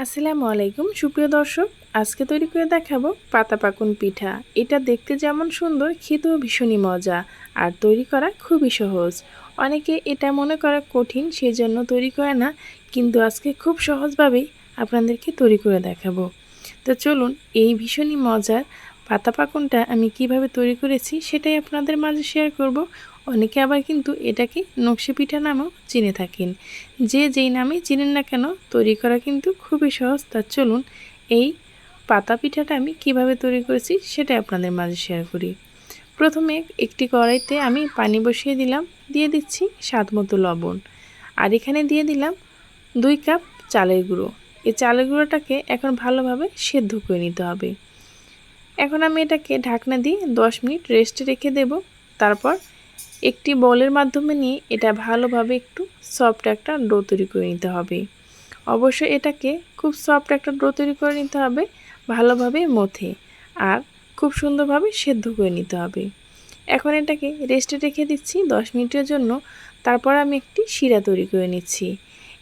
আসসালামু আলাইকুম সুপ্রিয় দর্শক, আজকে তৈরি করে দেখাবো পাতা পাকুন পিঠা। এটা দেখতে যেমন সুন্দর, খেতেও ভীষণই মজা আর তৈরি করা খুবই সহজ। অনেকে এটা মনে করে কঠিন, সেজন্য তৈরি করে না, কিন্তু আজকে খুব সহজভাবেই আপনাদেরকে তৈরি করে দেখাবো। তো চলুন, এই ভীষণই মজার পাতা পাকুনটা আমি কিভাবে তৈরি করেছি সেটাই আপনাদের মাঝে শেয়ার করব। অনেকে আবার কিন্তু এটাকে নকশি পিঠা নামেও চিনে থাকেন। যে যেই নামে চিনেন না কেন, তৈরি করা কিন্তু খুবই সহজ। তা চলুন, এই পাতা পিঠাটা আমি কিভাবে তৈরি করেছি সেটাই আপনাদের মাঝে শেয়ার করি। প্রথমে একটি কড়াইতে আমি পানি বসিয়ে দিলাম, দিয়ে দিচ্ছি স্বাদ মতো লবণ, আর এখানে দিয়ে দিলাম 2 কাপ চালের গুঁড়ো। এই চালের গুঁড়োটাকে এখন ভালোভাবে সেদ্ধ করে নিতে হবে। এখন আমি এটাকে ঢাকনা দিয়ে 10 মিনিট রেস্টে রেখে দেব। তারপর একটি বলের মাধ্যমে নিয়ে এটা ভালোভাবে একটু সফট একটা ডো তৈরি করে নিতে হবে। অবশ্যই এটাকে খুব সফট একটা ডো তৈরি করে নিতে হবে, ভালোভাবে মথে আর খুব সুন্দরভাবে সেদ্ধ করে নিতে হবে। এখন এটাকে রেস্টে রেখে দিচ্ছি 10 মিনিটের জন্য। তারপর আমি একটি শিরা তৈরি করে নিচ্ছি।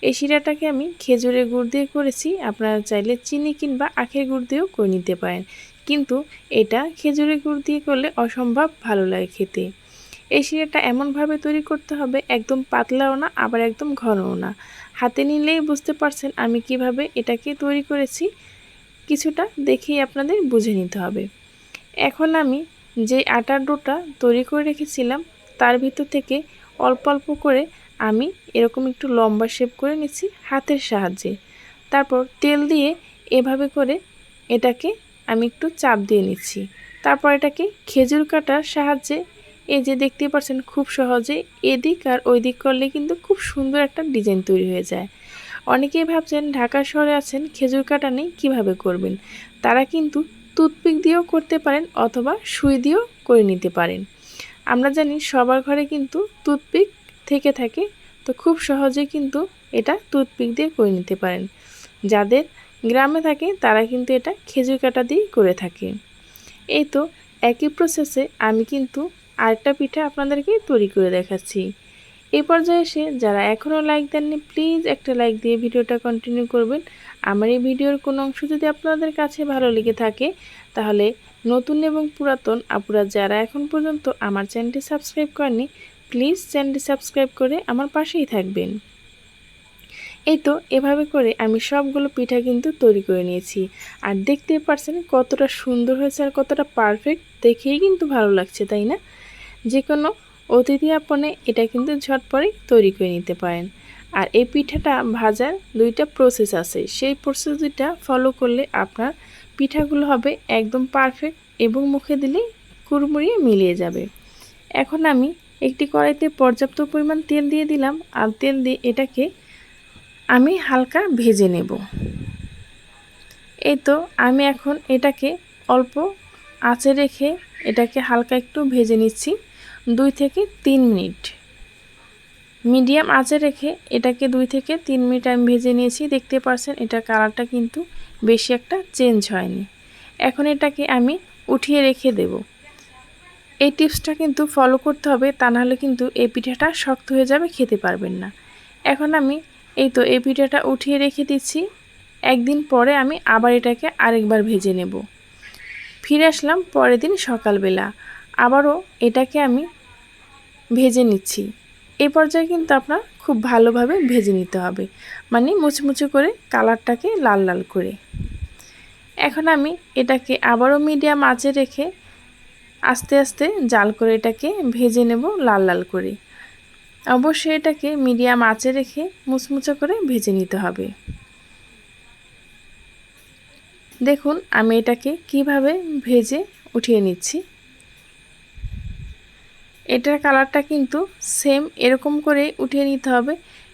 এই শিরাটাকে আমি খেজুরের গুড় দিয়ে করেছি, আপনারা চাইলে চিনি কিংবা আখের গুড় দিয়েও করে নিতে পারেন, কিন্তু এটা খেজুরের গুড় দিয়ে করলে অসম্ভব ভালো লাগে খেতে। এই শিরাটা এমনভাবে তৈরি করতে হবে, একদম পাতলাও না আবার একদম ঘনও না। হাতে নিলেই বুঝতে পারছেন আমি কিভাবে এটাকে তৈরি করেছি, কিছুটা দেখেই আপনাদের বুঝে নিতে হবে। এখন আমি যে আটার ডোটা তৈরি করে রেখেছিলাম তার ভিতর থেকে অল্প অল্প করে আমি এরকম একটু লম্বা শেপ করে নিচ্ছি হাতের সাহায্যে। তারপর তেল দিয়ে এভাবে করে এটাকে আমি একটু চাপ দিয়ে নিচ্ছি। তারপর এটাকে খেজুর কাটার সাহায্যে, এই যে দেখতে পাচ্ছেন, খুব সহজে এদিক আর ওই দিক করলে কিন্তু খুব সুন্দর একটা ডিজাইন তৈরি হয়ে যায়। অনেকেই ভাবছেন ঢাকা শহরে আছেন, খেজুর কাটা নেই, কীভাবে করবেন। তারা কিন্তু টুথপিক দিয়েও করতে পারেন অথবা সুই দিয়েও করে নিতে পারেন। আমরা জানি সবার ঘরে কিন্তু টুথপিক থেকে থাকে, তো খুব সহজে কিন্তু এটা টুথপিক দিয়ে করে নিতে পারেন। যাদের গ্রামে থাকে তারা কিন্তু এটা খেজুর কাটা দিয়েই করে থাকে। এই তো একই প্রসেসে আমি কিন্তু আরেকটা পিঠা আপনাদেরকে তৈরি করে দেখাচ্ছি। এই পর্যায়ে এসে যারা এখনও লাইক দেননি, প্লিজ একটা লাইক দিয়ে ভিডিওটা কন্টিনিউ করবেন। আমার এই ভিডিওর কোনো অংশ যদি আপনাদের কাছে ভালো লেগে থাকে, তাহলে নতুন এবং পুরাতন আপুরা যারা এখন পর্যন্ত আমার চ্যানেলটি সাবস্ক্রাইব করেননি, প্লিজ চ্যানেলটি সাবস্ক্রাইব করে আমার পাশেই থাকবেন। এই তো এভাবে করে আমি সবগুলো পিঠা কিন্তু তৈরি করে নিয়েছি, আর দেখতেই পারছেন কতটা সুন্দর হয়েছে আর কতটা পারফেক্ট, দেখেই কিন্তু ভালো লাগছে, তাই না? যে কোনো অতিথি আপনে এটা কিন্তু ঝটপটে তৈরি করে নিতে পারেন। আর এই পিঠাটা ভাজার 2টা প্রসেস আছে, সেই প্রসেস 2টা ফলো করলে আপনার পিঠাগুলো হবে একদম পারফেক্ট এবং মুখে দিলেই কুড়মুড়িয়ে মিলিয়ে যাবে। এখন আমি একটি কড়াইতে পর্যাপ্ত পরিমাণ তেল দিয়ে দিলাম, আর তেল দিয়ে এটাকে আমি হালকা ভেজে নেব। এই তো আমি এখন এটাকে অল্প আঁচে রেখে এটাকে হালকা একটু ভেজে নিচ্ছি 2 থেকে 3 মিনিট। মিডিয়াম আঁচে রেখে এটাকে 2 থেকে 3 মিনিট আমি ভেজে নিয়েছি। দেখতে পাচ্ছেন এটা কালারটা কিন্তু বেশি একটা চেঞ্জ হয়নি। এখন এটাকে আমি উঠিয়ে রেখে দেব। এই টিপসটা কিন্তু ফলো করতে হবে, তা নাহলে কিন্তু এই পিঠাটা শক্ত হয়ে যাবে, খেতে পারবেন না। এখন আমি এই তো এই পিঠাটা উঠিয়ে রেখে দিচ্ছি। একদিন পরে আমি আবার এটাকে আরেকবার ভেজে নেব। ফিরে আসলাম পরের দিন সকালবেলা, আবারও এটাকে আমি ভেজে নিচ্ছি। এই পর্যায়ে কিন্তু আপনার খুব ভালোভাবে ভেজে নিতে হবে, মানে মুচমুচে করে, কালারটাকে লাল লাল করে। এখন আমি এটাকে আবারও মিডিয়াম আঁচে রেখে আস্তে আস্তে জাল করে এটাকে ভেজে নেব লাল লাল করে। অবশ্যই এটাকে মিডিয়াম আঁচে রেখে মুচমুচে করে ভেজে নিতে হবে। দেখুন আমি এটাকে কিভাবে ভেজে উঠিয়ে নিচ্ছি। এটার কালারটা কিন্তু সেম এরকম করে উঠিয়ে নিতে হবে।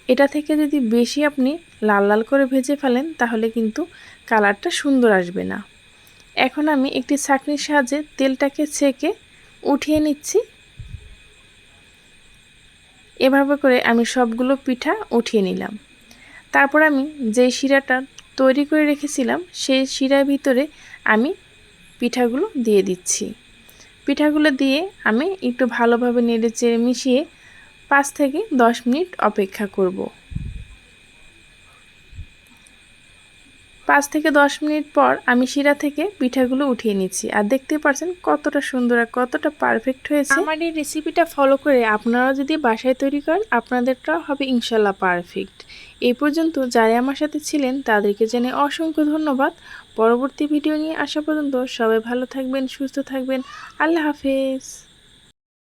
এটা থেকে যদি বেশি আপনি লাল লাল করে ভেজে ফেলেন তাহলে কিন্তু কালারটা সুন্দর আসবে না। এখন আমি একটি ছাঁকনির সাহায্যে তেলটাকে ছেঁকে উঠিয়ে নিচ্ছি। এভাবে করে আমি সবগুলো পিঠা উঠিয়ে নিলাম। তারপর আমি যে শিরাটা তৈরি করে রেখেছিলাম সেই শিরার ভিতরে আমি পিঠাগুলো দিয়ে দিচ্ছি। পিঠাগুলো দিয়ে আমি একটু ভালোভাবে নেড়েচেড়ে মিশিয়ে 5 থেকে 10 মিনিট অপেক্ষা করব। 5 থেকে 10 মিনিট পর আমি শিরা থেকে পিঠাগুলো উঠিয়ে নিচ্ছি। আর দেখতেই পাচ্ছেন কতটা সুন্দর আর কতটা পারফেক্ট হয়েছে। আমার এই রেসিপিটা ফলো করে আপনারা যদি বাসায় তৈরি করেন আপনাদেরটাও হবে ইনশাল্লাহ পারফেক্ট। এই পর্যন্ত যারা আমার সাথে ছিলেন তাদেরকে জানাই অসংখ্য ধন্যবাদ। পরবর্তী ভিডিও নিয়ে আসা পর্যন্ত সবাই ভালো থাকবেন, সুস্থ থাকবেন। আল্লাহ হাফেজ।